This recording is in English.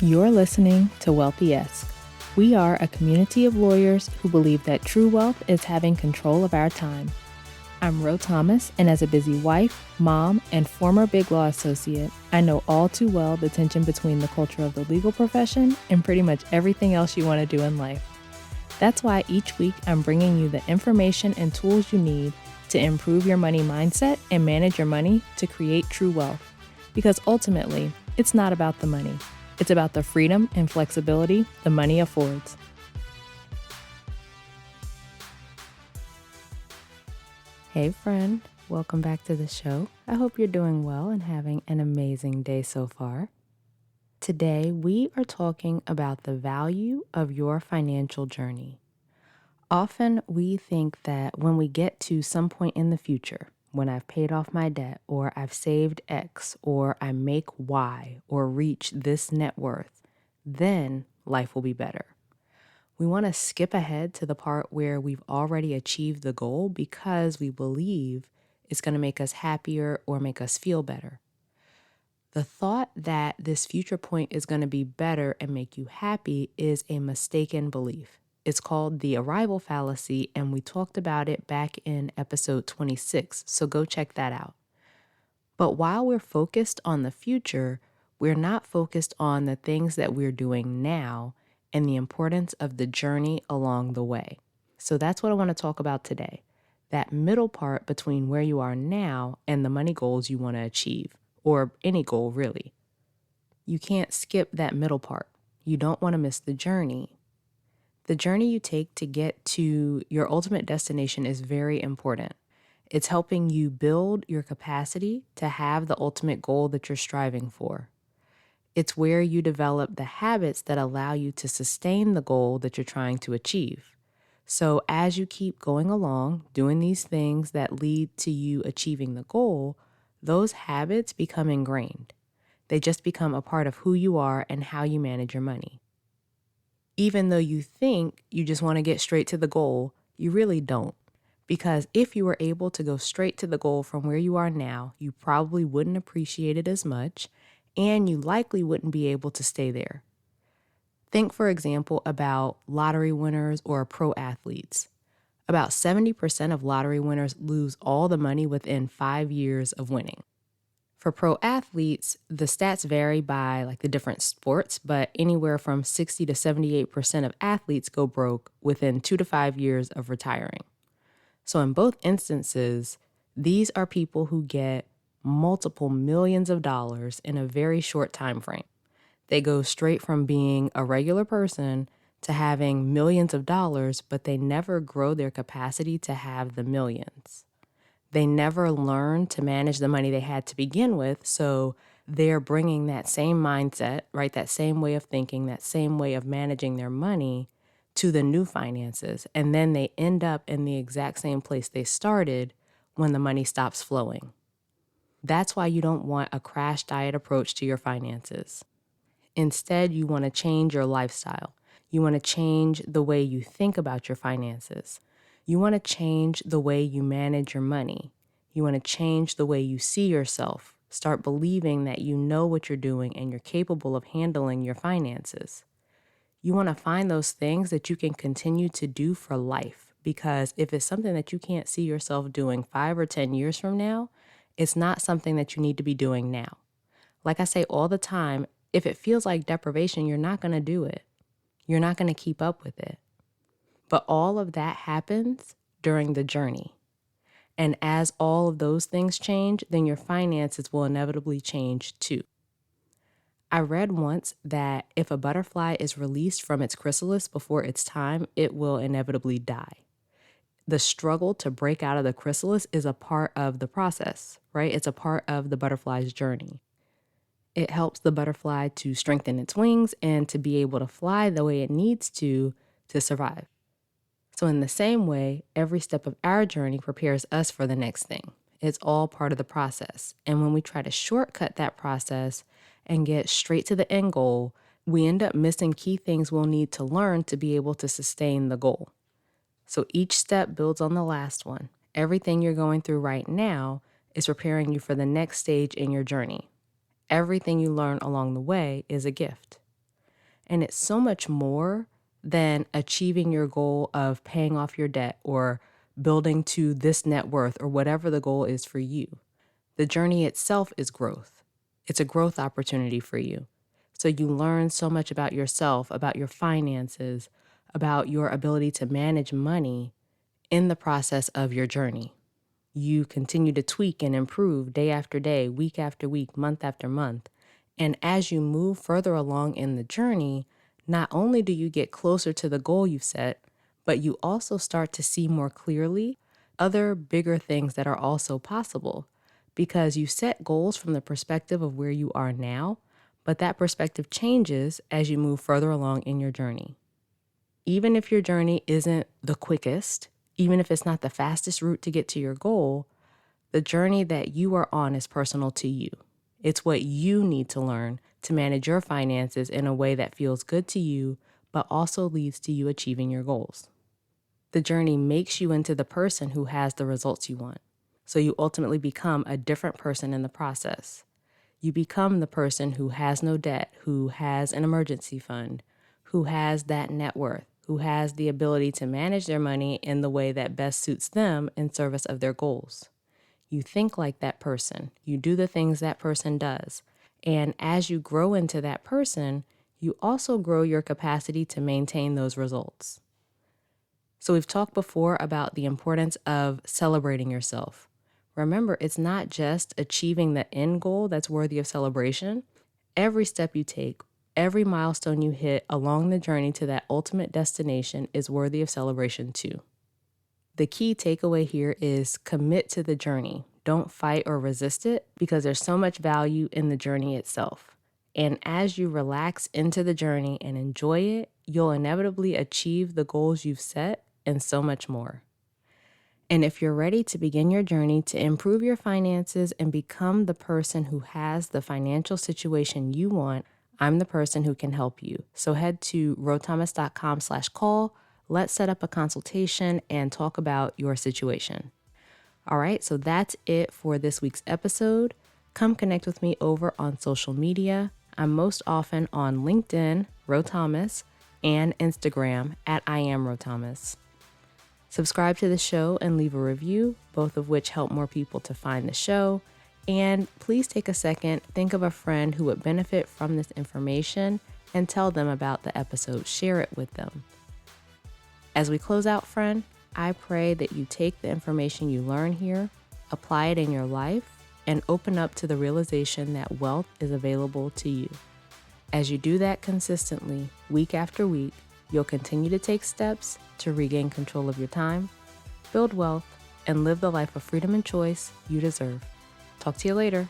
You're listening to Wealthy-esque. We are a community of lawyers who believe that true wealth is having control of our time. I'm Ro Thomas, and as a busy wife, mom, and former Big Law associate, I know all too well the tension between the culture of the legal profession and pretty much everything else you want to do in life. That's why each week I'm bringing you the information and tools you need to improve your money mindset and manage your money to create true wealth. Because ultimately, it's not about the money. It's about the freedom and flexibility the money affords. Hey friend, welcome back to the show. I hope you're doing well and having an amazing day so far. Today, we are talking about the value of your financial journey. Often we think that when we get to some point in the future, when I've paid off my debt, or I've saved X, or I make Y, or reach this net worth, then life will be better. We want to skip ahead to the part where we've already achieved the goal because we believe it's going to make us happier or make us feel better. The thought that this future point is going to be better and make you happy is a mistaken belief. It's called the arrival fallacy, and we talked about it back in episode 26, so go check that out. But while we're focused on the future, we're not focused on the things that we're doing now and the importance of the journey along the way. So that's what I want to talk about today, that middle part between where you are now and the money goals you want to achieve, or any goal really. You can't skip that middle part. You don't want to miss the journey. The journey you take to get to your ultimate destination is very important. It's helping you build your capacity to have the ultimate goal that you're striving for. It's where you develop the habits that allow you to sustain the goal that you're trying to achieve. So as you keep going along, doing these things that lead to you achieving the goal, those habits become ingrained. They just become a part of who you are and how you manage your money. Even though you think you just want to get straight to the goal, you really don't. Because if you were able to go straight to the goal from where you are now, you probably wouldn't appreciate it as much, and you likely wouldn't be able to stay there. Think, for example, about lottery winners or pro athletes. About 70% of lottery winners lose all the money within 5 years of winning. For pro athletes, the stats vary by the different sports, but anywhere from 60 to 78% of athletes go broke within 2 to 5 years of retiring. So in both instances, these are people who get multiple millions of dollars in a very short time frame. They go straight from being a regular person to having millions of dollars, but they never grow their capacity to have the millions. They never learn to manage the money they had to begin with, so they're bringing that same mindset, right, that same way of thinking, that same way of managing their money to the new finances, and then they end up in the exact same place they started when the money stops flowing. That's why you don't want a crash diet approach to your finances. Instead, you want to change your lifestyle. You want to change the way you think about your finances. You want to change the way you manage your money. You want to change the way you see yourself. Start believing that you know what you're doing and you're capable of handling your finances. You want to find those things that you can continue to do for life, because if it's something that you can't see yourself doing 5 or 10 years from now, it's not something that you need to be doing now. Like I say all the time, if it feels like deprivation, you're not going to do it. You're not going to keep up with it. But all of that happens during the journey. And as all of those things change, then your finances will inevitably change too. I read once that if a butterfly is released from its chrysalis before its time, it will inevitably die. The struggle to break out of the chrysalis is a part of the process, right? It's a part of the butterfly's journey. It helps the butterfly to strengthen its wings and to be able to fly the way it needs to survive. So in the same way, every step of our journey prepares us for the next thing. It's all part of the process. And when we try to shortcut that process and get straight to the end goal, we end up missing key things we'll need to learn to be able to sustain the goal. So each step builds on the last one. Everything you're going through right now is preparing you for the next stage in your journey. Everything you learn along the way is a gift. And it's so much more than achieving your goal of paying off your debt or building to this net worth or whatever the goal is for you. The journey itself is growth. It's a growth opportunity for you. So you learn so much about yourself, about your finances, about your ability to manage money in the process of your journey. You continue to tweak and improve day after day, week after week, month after month. And as you move further along in the journey, not only do you get closer to the goal you've set, but you also start to see more clearly other bigger things that are also possible, because you set goals from the perspective of where you are now, but that perspective changes as you move further along in your journey. Even if your journey isn't the quickest, even if it's not the fastest route to get to your goal, the journey that you are on is personal to you. It's what you need to learn to manage your finances in a way that feels good to you, but also leads to you achieving your goals. The journey makes you into the person who has the results you want. So you ultimately become a different person in the process. You become the person who has no debt, who has an emergency fund, who has that net worth, who has the ability to manage their money in the way that best suits them in service of their goals. You think like that person. You do the things that person does. And as you grow into that person, you also grow your capacity to maintain those results. So we've talked before about the importance of celebrating yourself. Remember, it's not just achieving the end goal that's worthy of celebration. Every step you take, every milestone you hit along the journey to that ultimate destination is worthy of celebration too. The key takeaway here is commit to the journey. Don't fight or resist it, because there's so much value in the journey itself. And as you relax into the journey and enjoy it, you'll inevitably achieve the goals you've set and so much more. And if you're ready to begin your journey to improve your finances and become the person who has the financial situation you want, I'm the person who can help you. So head to rothomas.com/call. Let's set up a consultation and talk about your situation. All right, so that's it for this week's episode. Come connect with me over on social media. I'm most often on LinkedIn, Ro Thomas, and Instagram at I am Ro Thomas. Subscribe to the show and leave a review, both of which help more people to find the show. And please take a second, think of a friend who would benefit from this information and tell them about the episode. Share it with them. As we close out, friend, I pray that you take the information you learn here, apply it in your life, and open up to the realization that wealth is available to you. As you do that consistently, week after week, you'll continue to take steps to regain control of your time, build wealth, and live the life of freedom and choice you deserve. Talk to you later.